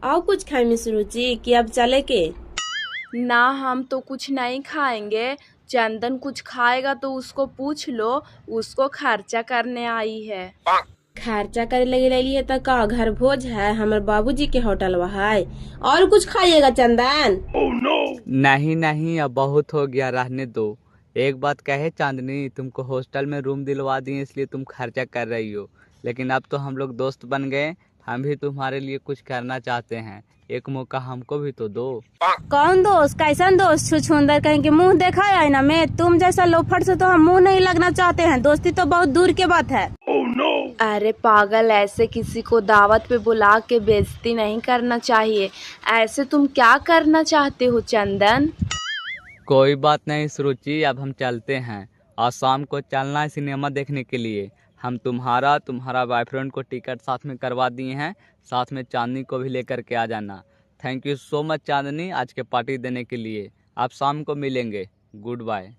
और कुछ खाए मिस रुचि कि अब चले के? ना, हम तो कुछ नहीं खाएंगे। चंदन कुछ खाएगा तो उसको पूछ लो, उसको खर्चा करने आई है। खर्चा करे लगे रही है तो का घर भोज है, हमारे बाबूजी के होटल है। और कुछ खाइएगा चंदन? नहीं नहीं, अब बहुत हो गया, रहने दो। एक बात कहे चांदनी, तुमको हॉस्टल में रूम दिलवा दिए इसलिए तुम खर्चा कर रही हो, लेकिन अब तो हम लोग दोस्त बन गए। हम भी तुम्हारे लिए कुछ करना चाहते हैं, एक मौका हमको भी तो दो। कौन दोस्त? कैसन दोस्त? छुछुंदर कहीं के मुंह देखा है आईना में? तुम जैसा लोफड़ से तो हम मुंह नहीं लगना चाहते हैं, दोस्ती तो बहुत दूर के बात है। अरे पागल, ऐसे किसी को दावत पे बुला के बेइज्जती नहीं करना चाहिए। ऐसे तुम क्या करना चाहते हो चंदन? कोई बात नहीं सुरुचि, अब हम चलते हैं। आज शाम को चलना है सिनेमा देखने के लिए। हम तुम्हारा बॉयफ्रेंड को टिकट साथ में करवा दिए हैं, साथ में चांदनी को भी लेकर के आ जाना। थैंक यू सो मच चांदनी, आज के पार्टी देने के लिए। आप शाम को मिलेंगे। Goodbye.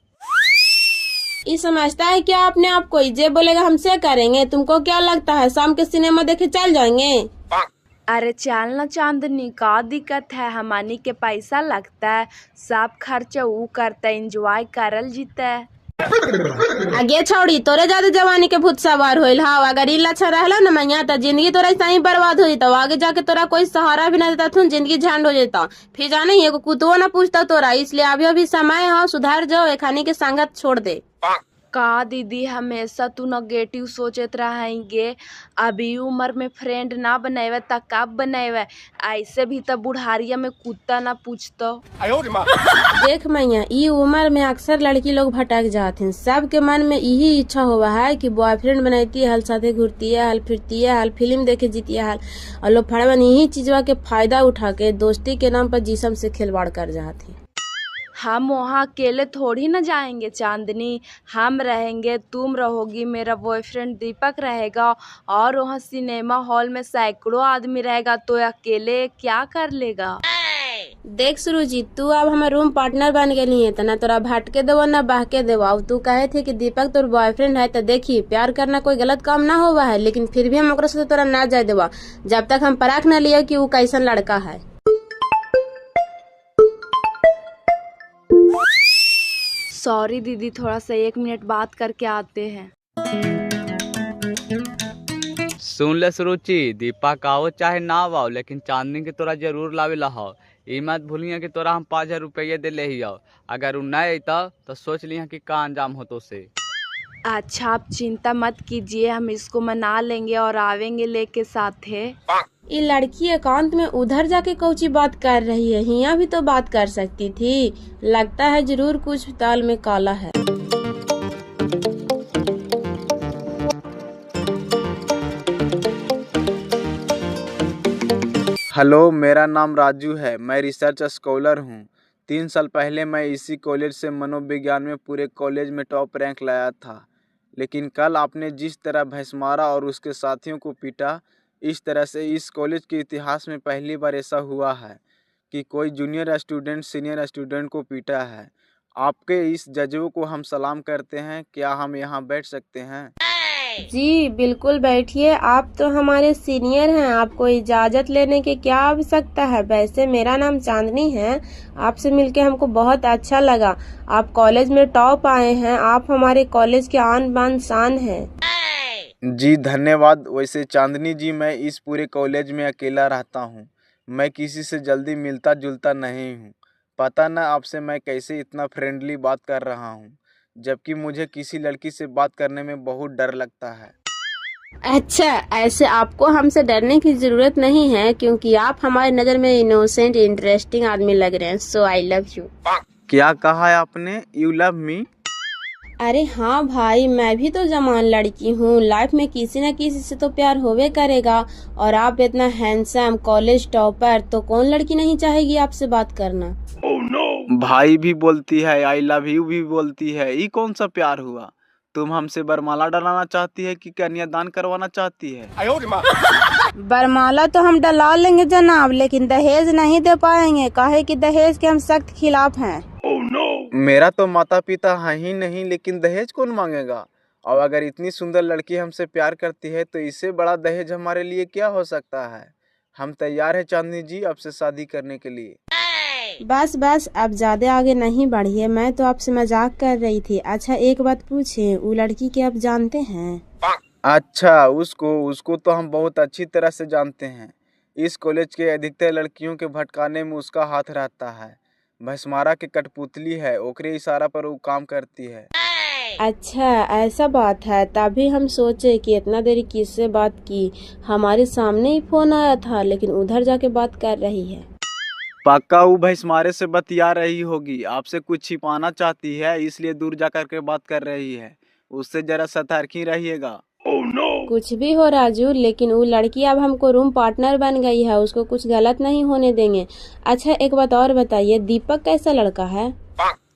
ये समझता है क्या अपने आप को? जे बोलेगा हमसे करेंगे। तुमको क्या लगता है शाम के सिनेमा देखे चल जाएंगे? अरे चलना चांदनी, का दिक्कत है? हमानी के पैसा लगता है, सब खर्चा वो करता है, एंजॉय करल जीता है। आगे छोड़ी, तोरे ज्यादा जवानी के भूत सवार होइल हा। अगर ई लच्छा रहला न मैया तो जिंदगी तोरा ऐसा ही बर्बाद हो जाता। आगे जाके तोरा कोई सहारा भी न देता, तुम जिंदगी झंड हो जाता। फिर जाने ही एगो कुतुओ न पूछता तोरा। इसलिए अभी अभी समय हो, सुधार जाओ, एखानी के संगत छोड़ दे। का दीदी, हमेशा तू नेगेटिव सोचत रहेंगे। अभी उम्र में फ्रेंड ना बनेवे त कब बनेवे? ऐसे भी तो बुढ़ारिया में कुत्ता ना पूछतो। देख मैया, ई उम्र में अक्सर लड़की लोग भटक जाते हैं। सबके मन में यही इच्छा हुआ है कि बॉयफ्रेंड बनाती है, हल साथे घूरती है, हल फिरती है, हल फिल्म देखे जीती है हल। और लोग फड़वन यही चीजवा के फायदा उठा के दोस्ती के नाम पर जिस्म से खिलवाड़ कर जाते हैं। हम वहाँ अकेले थोड़ी ना जाएंगे चांदनी। हम रहेंगे, तुम रहोगी, मेरा बॉयफ्रेंड दीपक रहेगा, और वहाँ सिनेमा हॉल में सैकड़ों आदमी रहेगा, तो अकेले क्या कर लेगा? देख सुरुचि, तू अब हमारे रूम पार्टनर बन गई है, तो ना तोरा भटके देवो ना बहके देवो। अब तू कहे थे कि दीपक तोर बॉयफ्रेंड है, तो देखी प्यार करना कोई गलत काम ना हुआ है, लेकिन फिर भी हम ओकरा से तोरा ना जाए देवा जब तक हम परख न लिए कि वो कैसन लड़का है। सॉरी दीदी, थोड़ा सा 1 मिनट बात करके आते हैं। सुन ले सुरुचि, दीपक आओ चाहे ना आओ, लेकिन चांदनी के तोरा जरूर लावे ला हो। ई मत भूलिए कि तोरा हम 5,000 रुपये दे ले ही आओ। अगर उ नहीं अता तो सोच लिया कि का अंजाम हो तो से। अच्छा, आप चिंता मत कीजिए, हम इसको मना लेंगे और आवेंगे लेके साथे। ये लड़की एकांत में उधर जाके कौची बात कर रही है, यहाँ भी तो बात कर सकती थी। लगता है जरूर कुछ ताल में काला है। हेलो, मेरा नाम राजू है। मैं रिसर्च स्कॉलर हूँ। 3 साल पहले मैं इसी कॉलेज से मनोविज्ञान में पूरे कॉलेज में टॉप रैंक लाया था। लेकिन कल आपने जिस तरह भैंस मारा और उसके साथियों को पीटा, इस तरह से इस कॉलेज के इतिहास में पहली बार ऐसा हुआ है कि कोई जूनियर स्टूडेंट सीनियर स्टूडेंट को पीटा है। आपके इस जज्बे को हम सलाम करते हैं। क्या हम यहाँ बैठ सकते हैं? जी बिल्कुल बैठिए, आप तो हमारे सीनियर हैं, आपको इजाजत लेने की क्या आवश्यकता है। वैसे मेरा नाम चांदनी है, आपसे मिलके हमको बहुत अच्छा लगा। आप कॉलेज में टॉप आए हैं, आप हमारे कॉलेज के आन बान शान हैं। जी धन्यवाद। वैसे चांदनी जी, मैं इस पूरे कॉलेज में अकेला रहता हूँ। मैं किसी से जल्दी मिलता जुलता नहीं हूँ। पता न आपसे मैं कैसे इतना फ्रेंडली बात कर रहा हूँ, जबकि मुझे किसी लड़की से बात करने में बहुत डर लगता है। अच्छा, ऐसे आपको हमसे डरने की जरूरत नहीं है, क्योंकि आप हमारी नजर में इनोसेंट इंटरेस्टिंग आदमी लग रहे हैं। सो आई लव यू। क्या कहा है आपने? You love me? अरे हाँ भाई, मैं भी तो जवान लड़की हूँ। लाइफ में किसी न किसी से तो प्यार होवे करेगा। और आप इतना हैंडसम कॉलेज टॉपर, तो कौन लड़की नहीं चाहेगी आपसे बात करना। भाई भी बोलती है, आई लव यू भी बोलती है। ये कौन सा प्यार हुआ? तुम हमसे बरमाला डलाना चाहती है कि कन्यादान करवाना चाहती है? बरमाला तो हम डला लेंगे जनाब, लेकिन दहेज नहीं दे पाएंगे, काहे कि दहेज के हम सख्त खिलाफ हैं। मेरा तो माता पिता है ही नहीं, लेकिन दहेज कौन मांगेगा? और अगर इतनी सुंदर लड़की हमसे प्यार करती है तो इससे बड़ा दहेज हमारे लिए क्या हो सकता है? हम तैयार हैं चांदनी जी आपसे शादी करने के लिए। बस बस, अब ज्यादा आगे नहीं बढ़िए, मैं तो आपसे मजाक कर रही थी। अच्छा एक बात पूछे, वो लड़की के आप जानते हैं? अच्छा, उसको उसको तो हम बहुत अच्छी तरह से जानते हैं। इस कॉलेज के अधिकतर लड़कियों के भटकाने में उसका हाथ रहता है। भैंसमारा के कठपुतली है, ओकरे इशारा पर वो काम करती है। अच्छा ऐसा बात है, तभी हम सोचे कि इतना देरी किससे बात की। हमारे सामने ही फोन आया था, लेकिन उधर जाके बात कर रही है। पक्का वो भैंसमारे से बतिया रही होगी, आपसे कुछ छिपाना चाहती है, इसलिए दूर जा कर के बात कर रही है। उससे जरा सतर्क ही रहिएगा। कुछ भी हो राजू, लेकिन वो लड़की अब हमको रूम पार्टनर बन गई है, उसको कुछ गलत नहीं होने देंगे। अच्छा एक बात और बताइए, दीपक कैसा लड़का है?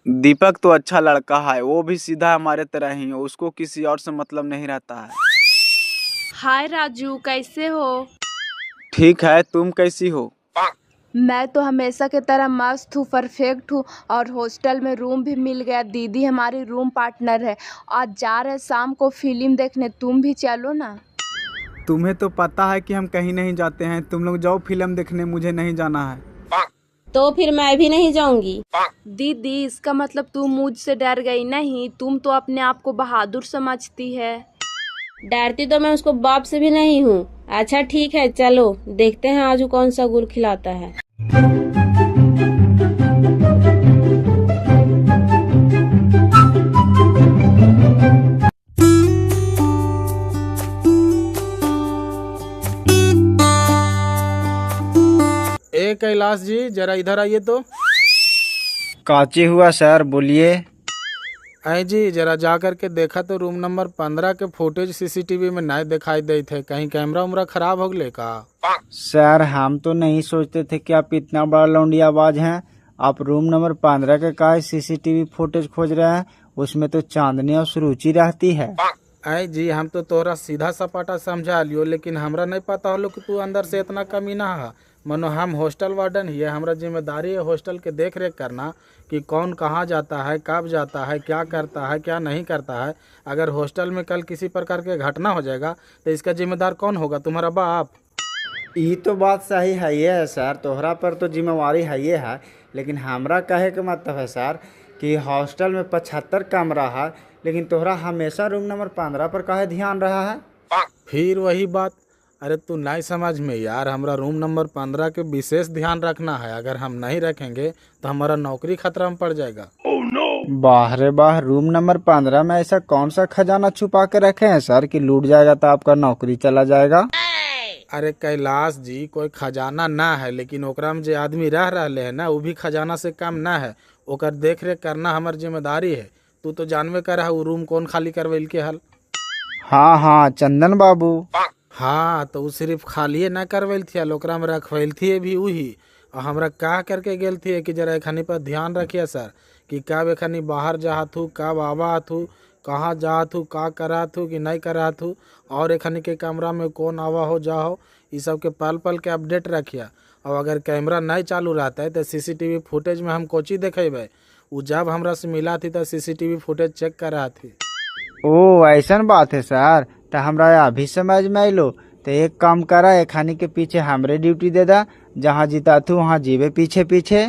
दीपक तो अच्छा लड़का है, वो भी सीधा हमारे तरह ही है, उसको किसी और से मतलब नहीं रहता है। हाय राजू, कैसे हो? ठीक है, तुम कैसी हो? मैं तो हमेशा की तरह मस्त हूँ, परफेक्ट हूँ। और हॉस्टल में रूम भी मिल गया, दीदी हमारी रूम पार्टनर है। आज जा रहे शाम को फिल्म देखने, तुम भी चलो ना। तुम्हें तो पता है कि हम कहीं नहीं जाते हैं, तुम लोग जाओ फिल्म देखने, मुझे नहीं जाना है। तो फिर मैं भी नहीं जाऊंगी। दीदी इसका मतलब तुम मुझसे डर गई नहीं? तुम तो अपने आप को बहादुर समझती है। डरती तो मैं उसको बाप से भी नहीं हूँ। अच्छा ठीक है, चलो देखते हैं आज वो कौन सा गुल खिलाता है। ए कैलाश जी, जरा इधर आइए तो। काची हुआ सर, बोलिए। आई जी, जरा जा करके देखा तो रूम नंबर 15 के फुटेज सीसीटीवी में नहीं दिखाई दे थे। कहीं कैमरा उमरा खराब हो गए का? सर हम तो नहीं सोचते थे कि आप इतना बड़ा लौंडी आवाज हैं। आप रूम नंबर 15 के का सीसीटीवी फुटेज खोज रहे हैं? उसमें तो चांदनी और सुरुचि रहती है। आई जी, हम तो तोरा सीधा सपाटा समझा लियो, लेकिन हमरा नहीं पता होलो कि तू अंदर से इतना कमीना है। मनो हम हॉस्टल वार्डन ही है, हमरा जिम्मेदारी है हॉस्टल के देख रेख करना कि कौन कहाँ जाता है, कब जाता है, क्या करता है, क्या नहीं करता है। अगर हॉस्टल में कल किसी प्रकार के घटना हो जाएगा तो इसका जिम्मेदार कौन होगा? तुम्हारा बाप। ये तो बात सही है ये सर, तोहरा पर तो जिम्मेवारी है ये है। लेकिन हमरा कहे के मतलब है सर कि हॉस्टल में 75 कमरा है, लेकिन तोहरा हमेशा रूम नंबर 15 पर काहे ध्यान रहा है? फिर वही बात, अरे तू नहीं समझ में यार, हमारा रूम नंबर 15 के विशेष ध्यान रखना है। अगर हम नहीं रखेंगे तो हमारा नौकरी खतरा में पड़ जाएगा। वाह रे वाह, रूम नंबर 15 में ऐसा कौन सा खजाना छुपा के रखे हैं सर कि लूट जाएगा तो आपका नौकरी चला जाएगा? अरे कैलाश जी, कोई खजाना ना है, लेकिन ओकरा में जो आदमी रह रहे हैं ना, वो भी खजाना से कम ना है। ओकर देख रेख करना हमार जिम्मेदारी है। तू तो जानवे कर वो रूम कौन खाली करवेल के हल। हाँ हाँ, चंदन बाबू। हाँ, तो वो सिर्फ खालिए ना करवेल थी, ओकरा में रखवेल थी भी वही। और हमरा कह करके गेल थी कि जरा एखनी पर ध्यान रखिए सर कि कब एखनी बाहर जात हूँ, कब आवात हूँ, कहाँ जात हूँ, का करात हूँ कि नहीं करात हूँ, और एखनी के कमरा में कौन आवा हो जा हो, ये सब के पल पल के अपडेट रखिए। और अगर कैमरा नहीं चालू रहता है तो सीसीटीवी फुटेज में हम कोची देखेबे। वो जब हमरा से मिला थी तो सीसीटीवी फुटेज चेक कर रहा थी। ओ ऐसन बात है सर, तो हमरा अभी समझ में आइलो। तो एक काम करा, एक खानी के पीछे हमरे ड्यूटी दे दा, जहाँ जीता तू वहाँ जीवे पीछे पीछे।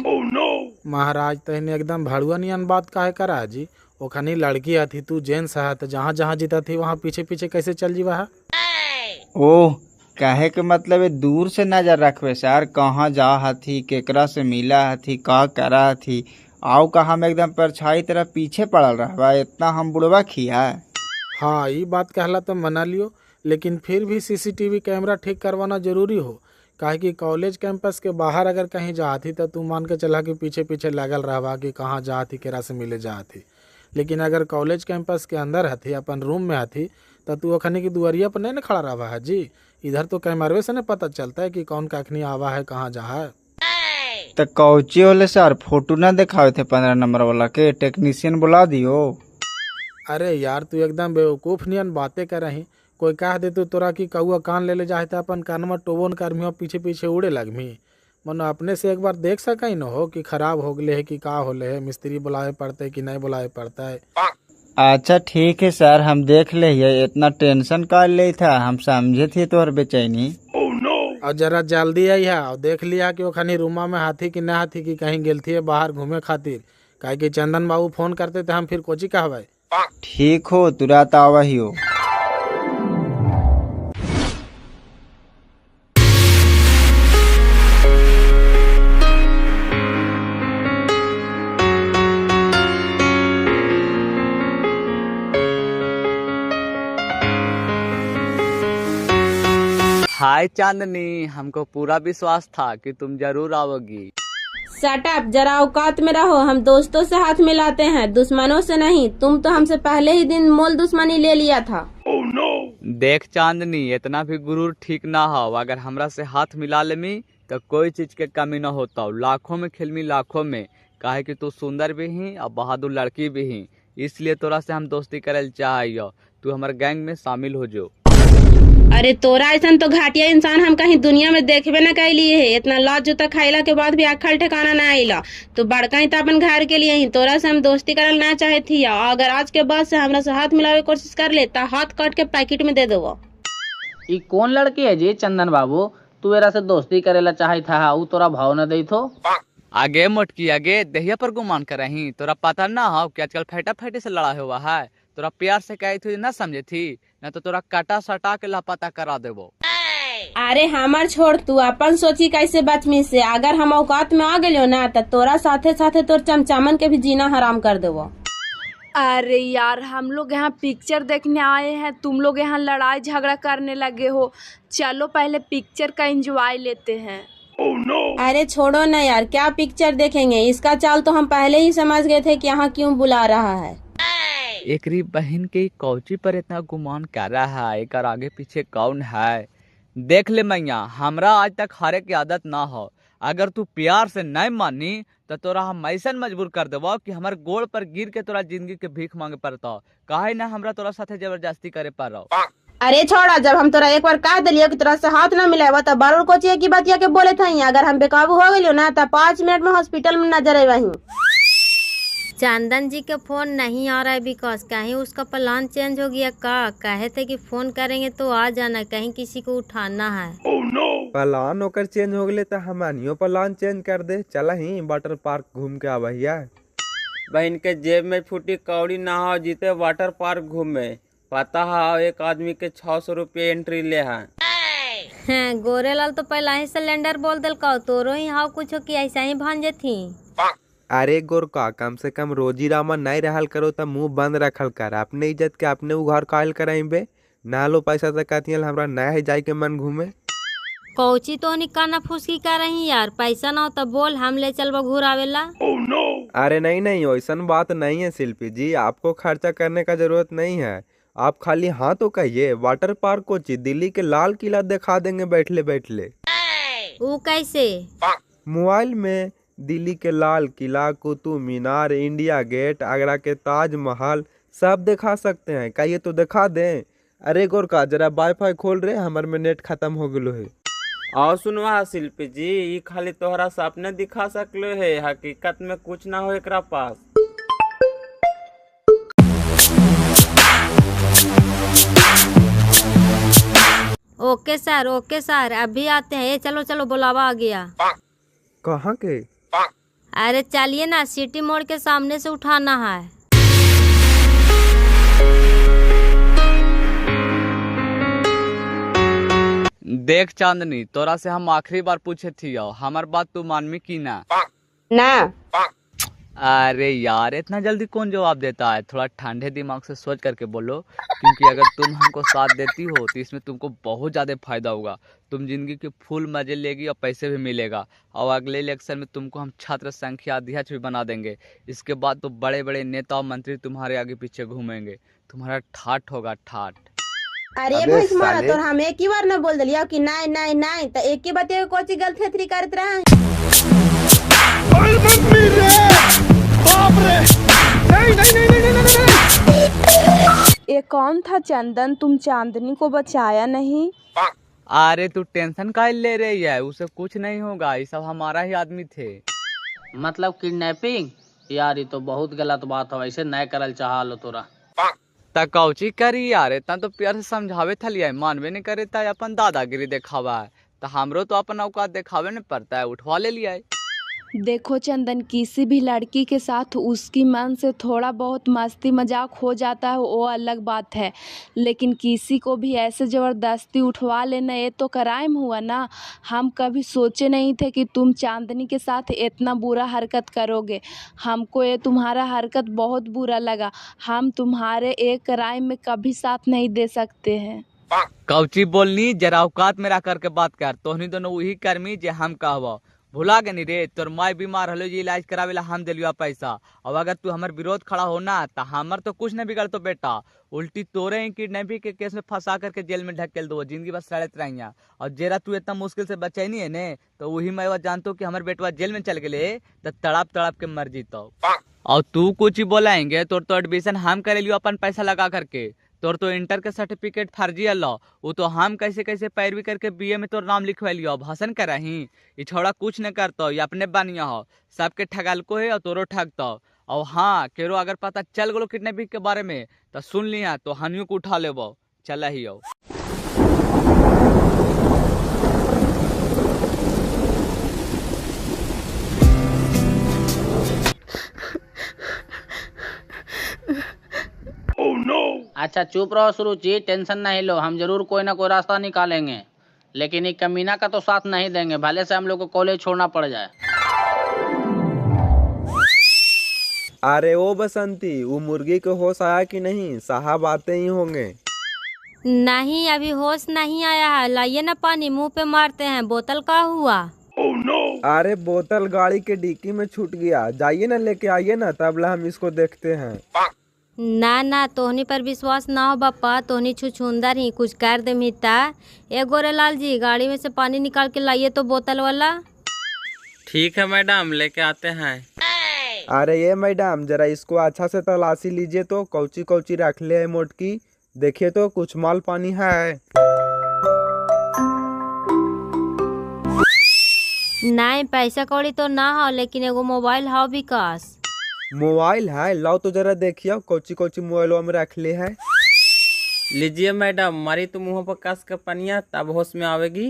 महाराज तहने एकदम भड़ुआ नियन बात काहे करा जी? ओखनी लड़की आती, तू जेंट्स है, तो जहाँ जहाँ जीता थी वहाँ पीछे पीछे कैसे चल जीवा है? ओह, कहे के मतलब है दूर से नजर रखवे सर, कहाँ जा हथी, केकरा से मिला हथी, का करा हथी। आओ का हम एकदम परछाई तरह पीछे पड़ल रहा, इतना हम बुढ़वा खिया। हाँ, ये बात कहला तो मना लियो, लेकिन फिर भी सीसीटीवी कैमरा ठीक करवाना जरूरी हो। काहे कि कॉलेज कैंपस के बाहर अगर कहीं जाती तो तू मान के चला कि पीछे पीछे लगल रहा कि कहाँ जाती, केरा से मिले जाती। लेकिन अगर कॉलेज कैंपस के अंदर हथी, अपन रूम में हथी, तो तू अखनी की दुआरिया पर नहीं न खड़ा रहा है जी। इधर तो कैमरे से न पता चलता है कि कौन कखनी आवा है, कहाँ जा है। तो कौची होले सर, फोटो ना दिखावे थे 15 नंबर वाला के? टेक्नीशियन बुला दियो। अरे यार, तू एकदम बेवकूफ नियन बातें कर रही। कोई कह दे तो तोरा की कौआ कान ले जाए तो अपन कानमा टोबोन करमी पीछे पीछे उड़े लगमी। मनो अपने से एक बार देख सका न हो कि खराब हो गए है कि का होले है, मिस्त्री बुलाए पड़ते कि नहीं बुलाए पड़ता है। अच्छा ठीक है सर, हम देख ले, इतना टेंशन कर ले था, हम समझे थे तोहर बेचैनी। और जरा जल्दी आई है और देख लिया कि वो खानी रूमा में हाथी कि ना हाथी कि कहीं गेल थी बाहर घूमे खातिर, काहे कि चंदन बाबू फोन करते थे हम फिर कोची कहबै। ठीक हो तुरंत आवही हो। हाय चांदनी, हमको पूरा विश्वास था कि तुम जरूर आओगी। शट अप, जरा औकात में रहो। हम दोस्तों से हाथ मिलाते हैं, दुश्मनों से नहीं। तुम तो हमसे पहले ही दिन मोल दुश्मनी ले लिया था। देख चांदनी, इतना भी गुरूर ठीक ना हो। अगर हमरा से हाथ मिला लेमी तो कोई चीज के कमी न होता। लाखों में खेलमी लाखों में, काहे कि तू सुंदर भी ही और बहादुर लड़की भी ही, इसलिए तोरा से हम दोस्ती करे चाहिए। तू हमारे गैंग में शामिल हो जो। अरे तोरा ऐसा तो घाटिया इंसान हम कहीं दुनिया में देखबे न कैलिए है। इतना लाज जूता खाइला के बाद भी अखल ठिकाना न आइला। तो बड़का ही तो अपन घर के लिए ही तोरा से हम दोस्ती करल ना चाहे थी। अगर आज के बाद से हमरा से हाथ मिलावे की कोशिश कर ले तो हाथ काट के पैकेट में दे देवो। ई कौन लड़की है जी चंदन बाबू, तू एरा से दोस्ती करेला चाहे था, ऊ तोरा भाव न दई थो। आगे मोटकी आगे दहिया पर गुमान कर रही। तोरा पता ना हो कि आजकल फैटा फैटे से लड़ा हुआ है। तोरा प्यार से कही थी ना समझे थी, न तो तोरा काटा सटा के लापता करा देवो। अरे हमार छोड़, तू अपन सोची कैसे बचमी से। अगर हम औकात में आ गए ना तो तोरा साथे साथे तोर चमचामन के भी जीना हराम कर देवो। अरे यार, हम लोग यहाँ पिक्चर देखने आए हैं, तुम लोग यहाँ लड़ाई झगड़ा करने लगे हो। चलो पहले पिक्चर का एंजॉय लेते हैं। अरे छोड़ो ना यार, क्या पिक्चर देखेंगे। इसका चाल तो हम पहले ही समझ गए थे कि यहाँ क्यों बुला रहा है। एकरी बहन के कौची पर इतना गुमान कर रहा है, एक आगे पीछे कौन है। देख ले मैया, हमरा आज तक हारे की आदत ना हो। अगर तू प्यार से नहीं मानी तो तोरा हम ऐसा मजबूर कर देबो कि हमारे गोड़ पर गिर के तोरा जिंदगी के भीख मांगे पड़ता। काहे ना हमरा तोरा साथे जबरदस्ती करे पड़ रहा। अरे छोड़ा, जब हम तोरा एक बार कह दिलियो कि तोरा से हाथ न मिलावा तो बार को चाहिए की बतिया के बोले थे। अगर हम बेकाबू हो गए ना तो 5 मिनट में हॉस्पिटल में नजर वहीं। चंदन जी के फोन नहीं आ रहा है बिकॉज कहीं उसका प्लान चेंज हो गया। कहे थे कि फोन करेंगे तो आ जाना, कहीं किसी को उठाना है। प्लान होकर चेंज हो गए तो हमानियो प्लान चेंज कर दे। चला ही वाटर पार्क घूम के आबहिया। बहन के जेब में फूटी कौड़ी ना हो जीते वाटर पार्क घूमे। पता है एक आदमी के 600 रुपये एंट्री ले है। गोरेलाल तो पहला ही सिलेंडर बोल दिल का, तोरो ही हाउ कुछ की ऐसा ही भांजे थी। अरे गोरका, कम से कम रोजी रामा नहीं रहल करो तो मुंह बंद रखल कर। अपने इज्जत के अपने उघार कायल कराइबे ना लो पैसा तक कहतियल हमरा नया है जाए के मन घूमे। कौची तो निकाना फुसकी कर रही यार, पैसा ना हो तो बोल, हम ले चलबो घुरावेला। अरे नहीं ऐसा बात नहीं है शिल्पी जी, आपको खर्चा करने का जरूरत नहीं है। आप खाली हाँ तो कहिए। वाटर पार्क को दिल्ली के लाल किला दिखा देंगे बैठले बैठले। वो कैसे? मोबाइल में दिल्ली के लाल किला, कुतुब मीनार, इंडिया गेट, आगरा के ताजमहल सब दिखा सकते हैं। कहिए तो दिखा दें। अरे गोरका, जरा वाईफाई खोल रहे, हमारे में नेट खत्म हो गलो है। और सुनवा शिल्पी जी, ये खाली तोहरा सपने दिखा सकलो है, हकीकत में कुछ ना हो एकरा पास। ओके सर अभी आते हैं। ये चलो चलो बुलावा आ गया। कहाँ के? अरे चलिए ना, सिटी मोड़ के सामने से उठाना है। देख चांदनी, तोरा से हम आखिरी बार पूछे थी, हमार बात तू मानमी की ना? अरे यार, इतना जल्दी कौन जवाब देता है? थोड़ा ठंडे दिमाग से सोच करके बोलो, क्योंकि अगर तुम हमको साथ देती हो तो इसमें तुमको बहुत ज़्यादा फायदा होगा। तुम जिंदगी के फुल मजे लेगी और पैसे भी मिलेगा। और अगले इलेक्शन में तुमको हम छात्र संख्या अध्यक्ष भी बना देंगे। इसके बाद तो बड़े बड़े नेता और मंत्री तुम्हारे आगे पीछे घूमेंगे। तुम्हारा ठाठ होगा ठाठ। अरे भैंस मारा, तो हम एक ही बार न बोल दिलिया कि नहीं तो एक ही बात कोची गलती करत रहा। ये कौन था चंदन, तुम चांदनी को बचाया नहीं? अरे तू टेंशन काहे ले रही है? उसे कुछ नहीं होगा, ये सब हमारा ही आदमी थे। मतलब किडनैपिंग? यार ये तो बहुत गलत बात है, ऐसे नहीं करल चाह लो तोरा। कौची करी यार, इतना तो प्यार से समझावे थलिया, मानवे नहीं करे ता अपन दादागिरी देखावा है। तो हमरो तो अपन औकात दिखावे न पड़ता है, उठवा ले लिया है। देखो चंदन, किसी भी लड़की के साथ उसकी मन से थोड़ा बहुत मस्ती मजाक हो जाता है, वो अलग बात है, लेकिन किसी को भी ऐसे ज़बरदस्ती उठवा लेना ये तो क्राइम हुआ ना। हम कभी सोचे नहीं थे कि तुम चांदनी के साथ इतना बुरा हरकत करोगे। हमको ये तुम्हारा हरकत बहुत बुरा लगा। हम तुम्हारे एक क्राइम में कभी साथ नहीं दे सकते हैं। कौची बोलनी, जरा औकात में रह करके बात कर। तोहनी दोनों वही कर्मी जे हम कहबो, भुला गनी रे। तोर माई बीमार हलो, जी इलाज करावेला हम दिलिया पैसा। अब अगर तू हमार विरोध खड़ा हो ना तो हमर तो कुछ नहीं बिगड़तो बेटा, उल्टी तोरे ही किडनैपिंग के केस में फंसा करके जेल में ढकेल दो, जिंदगी बस सड़त रहिया। और जेरा तू इतना मुश्किल से बचैनी है ने, तो वही मैं जानतो कि हमार बेटवा जेल में चल गए तो तड़प तड़प के मर जीतो। और तू कुछ ही बोलाएंगे, तोर तो एडमिशन हम करे लियो अपन पैसा लगा करके। तोर तो इंटर के सर्टिफिकेट फर्जी अल्लाह, वो तो हम कैसे कैसे पैरवी करके बीए में तोर नाम लिखवा लियो, भाषण करही। ये छोड़ा कुछ न करतो, ये अपने बनिया हो, सबके ठगल को है और तोरो ठगतो। और हाँ, केरो अगर पता चल गलो किडनैपिंग के बारे में तो सुन लिया, तो हनियों को उठा लेबो, चल ही हो। अच्छा चुप रहो सुरुचि, टेंशन नहीं लो, हम जरूर कोई ना कोई रास्ता निकालेंगे, लेकिन एक कमीना का तो साथ नहीं देंगे, भले से हम लोग को कॉलेज छोड़ना पड़ जाए। अरे ओ बसंती, वो मुर्गी को होश आया कि नहीं? साहब आते ही होंगे। नहीं, अभी होश नहीं आया है। लाइए ना पानी, मुंह पे मारते हैं। बोतल का हुआ? अरे बोतल गाड़ी के डिक्की में छूट गया, जाइए ना लेके आइए ना, तब ला हम इसको देखते हैं। ना ना, तोहनी पर विश्वास ना हो बापा, तोहनी छुछुंदर ही कुछ कर दे मिता। ए गोरेलाल जी, गाड़ी में से पानी निकाल के लाइए तो बोतल वाला। ठीक है मैडम, लेके आते हैं। अरे ये मैडम, जरा इसको अच्छा से तलाशी लीजिए तो, कौची कौची रख ले है मोटकी, देखिए तो कुछ माल पानी है। नहीं, पैसा कौड़ी तो ना हो, लेकिन एगो मोबाइल हो विकास। मोबाइल है? लाओ तो जरा देखिए कौची कौची मोबाइल में रख ले है। लीजिए मैडम, मारी तो मुंह पर कस के पनिया, तब होश में आवेगी।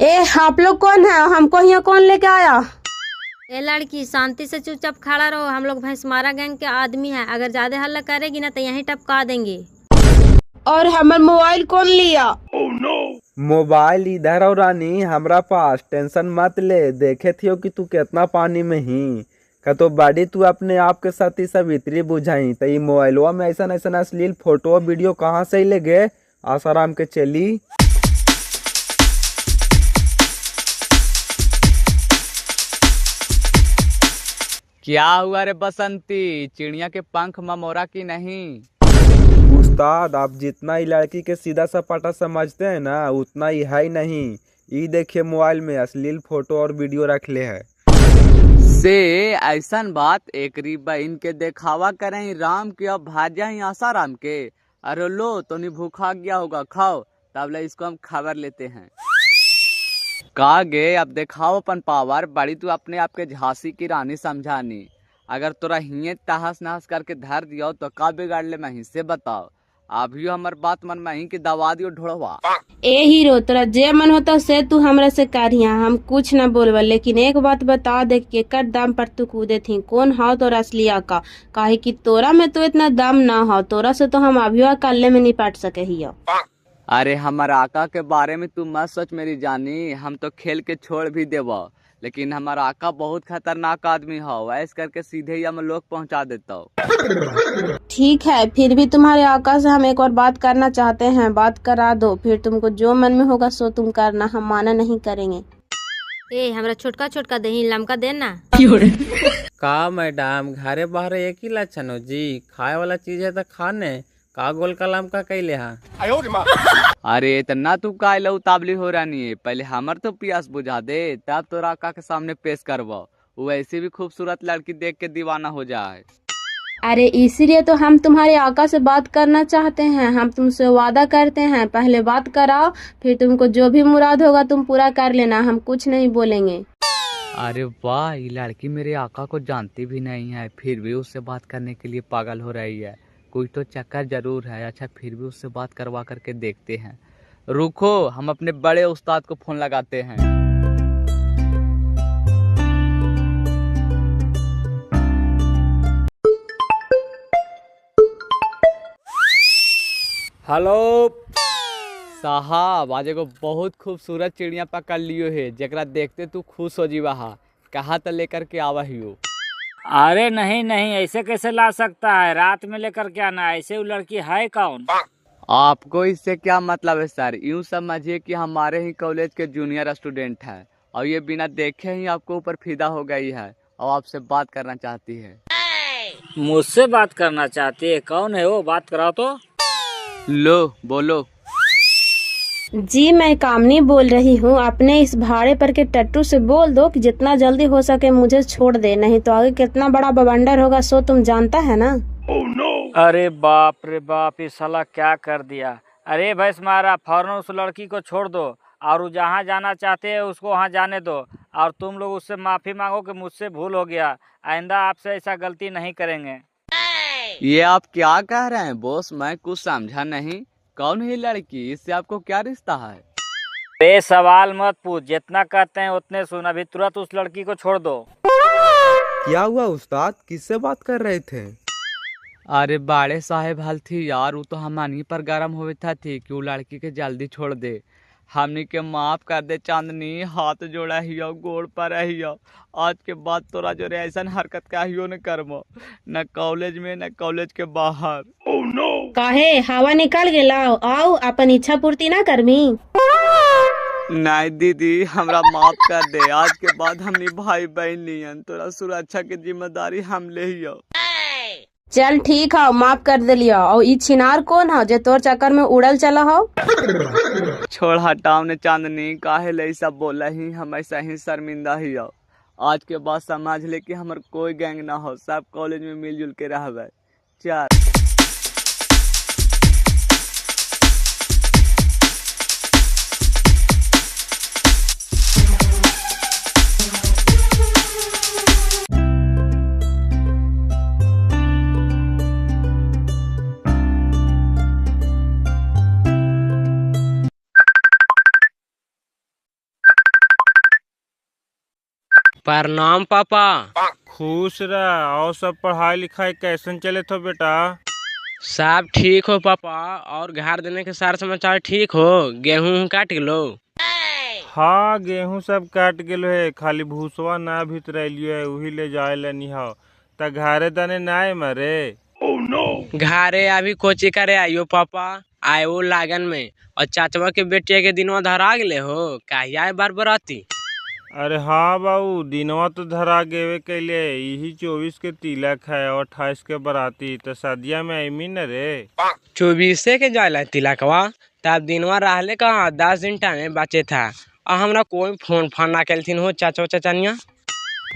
ए आप लोग कौन है? हमको यहाँ कौन लेके आया? ए लड़की, शांति से चुपचाप खड़ा रहो। हम लोग भैंसमारा गैंग के आदमी हैं, अगर ज्यादा हल्ला करेगी ना तो यहीं टपका देंगे। और हमार मोबाइल कौन लिया? मोबाइल इधर और रानी हमरा पास, टेंशन मत ले। देखे थियो कि तू कितना पानी में ही का, तो बाड़ी तू अपने आप के साथ ही सब इतनी बुझाई, तो ये मोबाइलवा में ऐसा ऐसा अश्लील फोटो वीडियो कहाँ से ले गए? आसाराम के चली। क्या हुआ रे बसंती, चिड़िया के पंख ममोरा की नहीं? उस्ताद, आप जितना ही लड़की के सीधा सपाटा समझते हैं ना, उतना ही है ही नहीं। ये देखिए मोबाइल में अश्लील फोटो और वीडियो रख ले है। से ऐसन बात, एकरी बहन के देखावा करें राम के और भाजा ही आसाराम के। अरे लो, तो नहीं भूखा गया होगा, खाओ, तब ले इसको हम खबर लेते हैं। का गे, अब दिखाओ अपन पावर। बड़ी तू अपने आप के झांसी की रानी समझानी, अगर तोरा हिये तहस नहस करके धर दियो तो का बिगाड़ ले मैं से बताओ। अभी हमार बात मन में ही कि दवा दियो ढोड़वा। ए हीरो, तोरा जे मन होता से तू हमरा से करिया, हम कुछ न बोलबा, लेकिन एक बात बता दे, केकर दाम पर तू कूदे थी? कौन हो तोरा असलिया का? काहे कि तोरा में तो इतना दम ना हो, तोरा से तो हम अभी कल्ले में निपट सके ही। अरे हमारे आका के बारे में तू मत सोच मेरी जानी, हम तो खेल के छोड़ भी देवा, लेकिन हमारा आका बहुत खतरनाक आदमी है, वैसे करके सीधे ही हम लोग पहुंचा देता हूँ। ठीक है, फिर भी तुम्हारे आका से हम एक और बात करना चाहते हैं, बात करा दो, फिर तुमको जो मन में होगा सो तुम करना, हम माना नहीं करेंगे। ए हमरा छोटका छोटका दही लमका देना। का मैडम, घरे बाहर एक ही लक्षण हो जी, खाए वाला चीज है तो खाने का गोल कलाम का कैले हा। अरे इतना तू का उतावली हो रानी है, पहले हमर तो पियास बुझा दे, तब तो आका के सामने पेश करवा। वो ऐसी भी खूबसूरत लड़की देख के दीवाना हो जाए। अरे इसीलिए तो हम तुम्हारे आका से बात करना चाहते हैं, हम तुमसे वादा करते हैं, पहले बात कराओ, फिर तुमको जो भी मुराद होगा तुम पूरा कर लेना, हम कुछ नहीं बोलेंगे। अरे वाह, ये लड़की मेरे आका को जानती भी नहीं है, फिर भी उससे बात करने के लिए पागल हो रही है। कोई तो चक्कर जरूर है। अच्छा, फिर भी उससे बात करवा करके देखते हैं। रुको, हम अपने बड़े उस्ताद को फोन लगाते हैं। हेलो साहब, आज एगो बहुत खूबसूरत चिड़िया पकड़ लियो है, जरा देखते तू खुश हो जीवा हा। कहाँ तक लेकर के आवा हियो? अरे नहीं नहीं, ऐसे कैसे ला सकता है, रात में लेकर के आना। ऐसे वो लड़की है कौन? आपको इससे क्या मतलब है सर? यूँ समझिए कि हमारे ही कॉलेज के जूनियर स्टूडेंट है और ये बिना देखे ही आपको ऊपर फिदा हो गई है और आपसे बात करना चाहती है। मुझसे बात करना चाहती है? कौन है वो, बात कराओ तो। लो बोलो। जी मैं कामनी बोल रही हूँ। अपने इस भाड़े पर के टट्टू से बोल दो कि जितना जल्दी हो सके मुझे छोड़ दे, नहीं तो आगे कितना बड़ा बवंडर होगा सो तुम जानता है ना। अरे बाप रे बाप, ये साला क्या कर दिया। अरे भैंस मारा, फौरन उस लड़की को छोड़ दो और वो जहाँ जाना चाहते हैं उसको वहाँ जाने दो। और तुम लोग उससे माफी मांगो कि मुझसे भूल हो गया, आइंदा आपसे ऐसा गलती नहीं करेंगे। ये आप क्या कह रहे हैं बॉस? मैं कुछ समझा नहीं। कौन है लड़की? इससे आपको क्या रिश्ता है? सवाल मत पूछ, जितना कहते हैं उतने सुन। अभी तुरंत उस लड़की को छोड़ दो। क्या हुआ उस्ताद, किससे बात कर रहे थे? अरे बाड़े साहेब हाल थी यार, वो तो हमानी पर गरम हुए था थी कि वो लड़की के जल्दी छोड़ दे। हमनी के माफ कर दे चांदनी, हाथ जोड़ा हियो, गोड़ पर हियो। आज के बाद तोरा जो रे ऐसा हरकत का हियो न करमो, न कॉलेज में न कॉलेज के बाहर। काहे हवा निकाल के लाओ, आओ अपन इच्छा पूर्ति ना करमी। नहीं दीदी, हमरा माफ कर दे। आज के बाद हमनी भाई बहन नहीं, तोरा सुरक्षा की जिम्मेदारी हम ले हियो। चल ठीक है, माफ कर दिलिया। और ई छिनार कौन है जो तोर चक्कर में उड़ल चला हो? छोड़ हटाओ ने चांदनी, काहे ले सब बोला ही, हम ऐसा ही शर्मिंदा ही हो। आज के बाद समझ ले कि हमार कोई गैंग ना हो, सब कॉलेज में मिलजुल के रहबे। चल। प्रणाम पापा। खुश रह। और सब पढ़ाई लिखाई कैसन चले तो बेटा? सब ठीक हो पापा। और घर देने के सार समाचार ठीक हो? गेहूं काट लो? हाँ, गेहूं सब काट गेलो है, खाली भूसवा ना भीतर है, वही ले जाए लेनी हो। त घरे दने नाय मरे। घरे अभी कोची करे आइयो पापा, आए वो लागन में। और चाचवा के बेटिया के दिनवा धरा गले हो, कहिया बार बराती? अरे हाँ बाबू, दिनवा तो धरा गेवे कैले। यही 24 के तिलक है और 28 के बराती। तो सदिया में आईमी न रे। 24 के जाला तिलकवा? तब दिनवा रहले कहाँ, 10 दिन टाइम बचे था। और हमरा कोई फोन फान ना कैलथिन हो चाचा चाचानिया?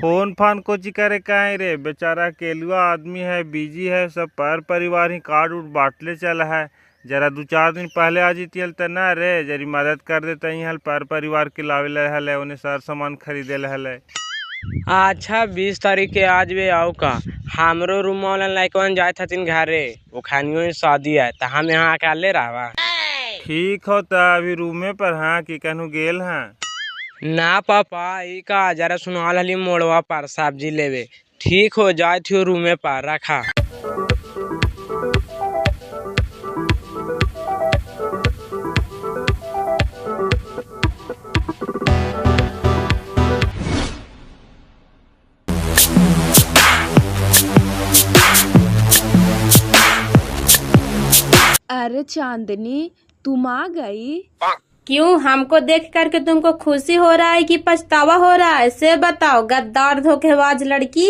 फोन फान कोची करे काहे रे, बेचारा केलुआ आदमी है, बिजी है। सब पर परिवार ही कार्ड उड बांटले चल है। जरा 2-4 दिन पहले आ जीतियल त ना रे, जरी मदद कर देते ही हल पर परिवार के लावे हल, उन्हें सार सामान खरीदे हल। अच्छा 20 तारीख के आज भी आओ का? हमरो रूम वाला लाइकवन जाए थतिन घरे, वो खानियों शादी है, तो हम यहाँ अकेले रहवा। ठीक हो, तो अभी रूमे पर हाँ कि कहूँ गेल हाँ? ना पापा, ई का जरा सुनाल हली मोड़वा पर सब्जी लेवे। ठीक हो, जाए थियो रूमे पर, रखा। अरे चांदनी, तुम आ गई? क्यों, हमको देख करके तुमको खुशी हो रहा है कि पछतावा हो रहा है? से बताओ गद्दार धोखेबाज लड़की।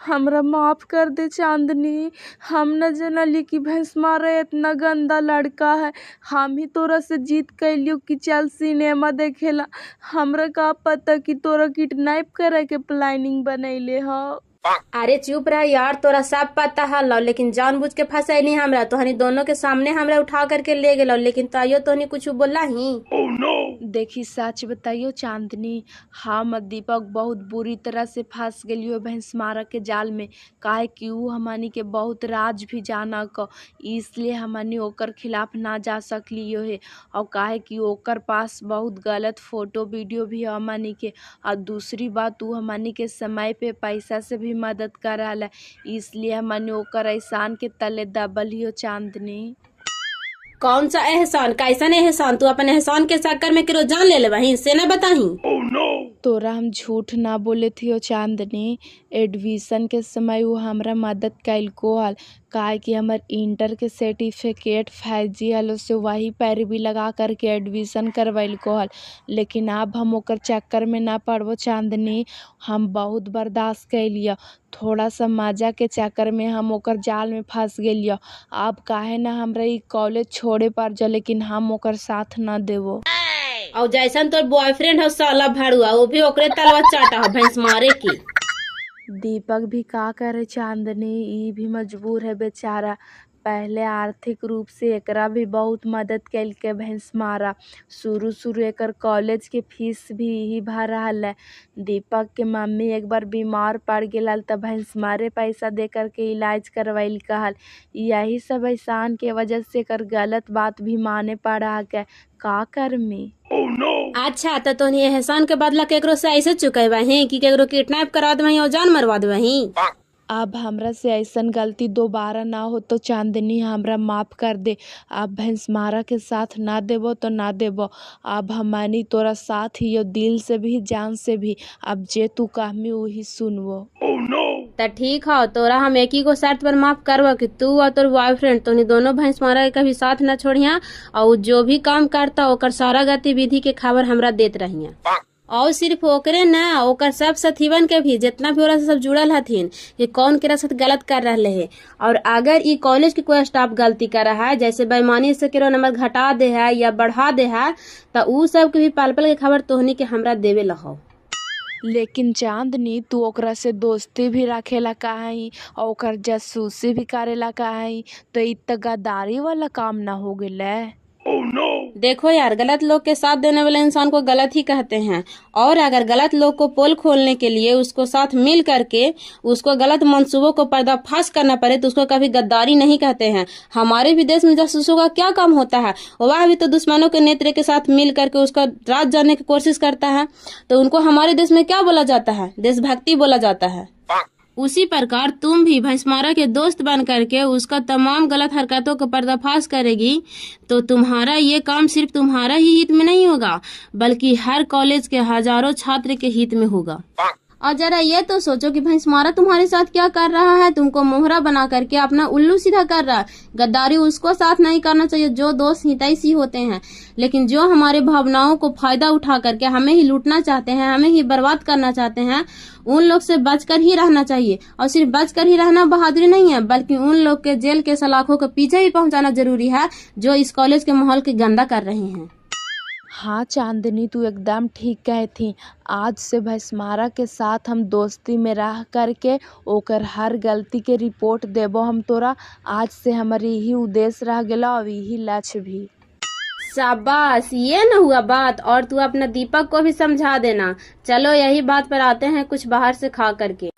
हमरा माफ कर दे चांदनी, हम न जनली कि भैंस मारे इतना गंदा लड़का है। हम ही तोरा से जीत कैलियो कि चल सिनेमा देखेला। हमरा का पता कि तोरा किडनैप करे के प्लानिंग बनैले हो। अरे चुप रह यार, तोरा सब पता है लो, लेकिन जानबूझ के फंसैली हमरा। तोहनी दोनों के सामने हमरा उठा करके ले गेलो, लेकिन ताइयो तोहनी कुछ बोला ही। देखी सच बताइयो चांदनी, हम और दीपक बहुत बुरी तरह से फंस गलियो भैंसमारा के जाल में। काहे कि ऊ हमनी के बहुत राज भी जाना क, इसलिए हमनी ओकर खिलाफ ना जा सकलियो है। और काहे कि ओकर पास बहुत गलत फोटो वीडियो भी है हमनी के। और दूसरी बात, ऊ हमनी के समय पे पैसा से भी मदद कराला, इसलिए हमनी ओकर एहसान के तले दबलियो चांदनी। कौन सा एहसान? कैसन एहसान? तू अपन एहसान के चक्कर में केरो जान ले वहीं से न बताही। तोरा हम झूठ ना बोले थियो चांदनी। एडमिशन के समय वो हमरा मदद कैलको हल, काहे कि हमर इंटर के सर्टिफिकेट फर्जी हल, उससे वही पैरवी लगा करके एडमिशन करवैलको हल। लेकिन अब हम ओकर चक्कर में ना पड़बो चांदनी, हम बहुत बर्दाश्त कैलियो। थोड़ा सा मजा के चक्कर में हम ओकर जाल में फंस गेलियो। अब काहे ना हमरा ई कॉलेज छोड़े पड़ जा, लेकिन हम ओकर साथ ना देबो। और जैसन तोर बॉयफ्रेंड हो साला भड़ुआ, वो भी ओकरे तलवा चाटा हो भैंस मारे की। दीपक भी का करे चांदनी, ई भी मजबूर है बेचारा। पहले आर्थिक रूप से एकरा भी बहुत मदद कैल के भैंसमारा। शुरू एकर कॉलेज के फीस भी यही भर रहल है। दीपक के मम्मी एक बार बीमार पड़ गेल तब भैंसमारे पैसा दे करके इलाज करवैल कहल। यही सब एहसान के वजह से एकर गलत बात भी माने पड़ा है। का करमी? अच्छा तो तोहनी एहसान के बदला केकरो से ऐसे चुकेबही कि केकरो किडनैप करा देबही और जान मरवा देबही? अब हमरा से ऐसन गलती दोबारा ना हो तो चांदनी हमरा माफ कर दे। अब भैंसमारा के साथ ना देबो तो ना देबो। अब हमनी तोरा साथ ही दिल से भी जान से भी। अब जे तू कहमी वही सुनबो। तो ठीक है, तोरा हम एक ही को शर्त पर माफ करबो कि तू और तोर बॉयफ्रेंड तोनी दोनों भैंसमारा के कभी साथ न छोड़िया, और जो भी काम करता ओकर सारा गतिविधि के खबर हमरा देत रहिया। और सिर्फ ओकरे न, ओकर सब साथीवन के भी, जितना भी ओरा से सब जुड़ल हथिन, कि कौन केरा साथ गलत कर रहे है। और अगर ई कॉलेज के कोई स्टाफ गलती कर रहा है, जैसे बेईमानी से केरो नंबर घटा दे है या बढ़ा दे है, तो ऊ सब के भी पल पल के खबर तोहनी के हमरा देवे लहो। लेकिन चांदनी, तू ओकरा से दोस्ती भी रखेला काहे और ओकर जासूसी भी करेला काहे? तो इ त गद्दारी वाला काम ना हो गेले। देखो यार, गलत लोग के साथ देने वाले इंसान को गलत ही कहते हैं, और अगर गलत लोग को पोल खोलने के लिए उसको साथ मिल करके उसको गलत मंसूबों को पर्दाफाश करना पड़े तो उसको कभी गद्दारी नहीं कहते हैं। हमारे भी देश में जासूसों का क्या काम होता है? वह भी तो दुश्मनों के नेत्र के साथ मिल करके उसका राज जानने की कोशिश करता है, तो उनको हमारे देश में क्या बोला जाता है? देशभक्ति बोला जाता है। उसी प्रकार तुम भी भैंसमारा के दोस्त बन करके उसका तमाम गलत हरकतों का पर्दाफाश करेगी तो तुम्हारा ये काम सिर्फ तुम्हारा ही हित में नहीं होगा, बल्कि हर कॉलेज के हजारों छात्र के हित में होगा। और जरा ये तो सोचो कि भैंसमारा तुम्हारे साथ क्या कर रहा है, तुमको मोहरा बना करके अपना उल्लू सीधा कर रहा है। गद्दारी उसको साथ नहीं करना चाहिए जो दोस्त हितैषी होते हैं, लेकिन जो हमारे भावनाओं को फायदा उठा करके हमें ही लूटना चाहते हैं, हमें ही बर्बाद करना चाहते हैं, उन लोग से बचकर ही रहना चाहिए। और सिर्फ बचकर ही रहना बहादुरी नहीं है, बल्कि उन लोग के जेल के सलाखों के पीछे भी पहुंचाना जरूरी है जो इस कॉलेज के माहौल के गंदा कर रहे हैं। हाँ चांदनी, तू एकदम ठीक कहे थी। आज से भैंसमारा के साथ हम दोस्ती में रह करके ओकर हर गलती के रिपोर्ट देबो हम तोरा। आज से हमारी यही उद्देश्य रह गया और यही लक्ष्य भी। शाबाश, ये न हुआ बात। और तू अपना दीपक को भी समझा देना। चलो यही बात पर आते हैं कुछ बाहर से खा करके।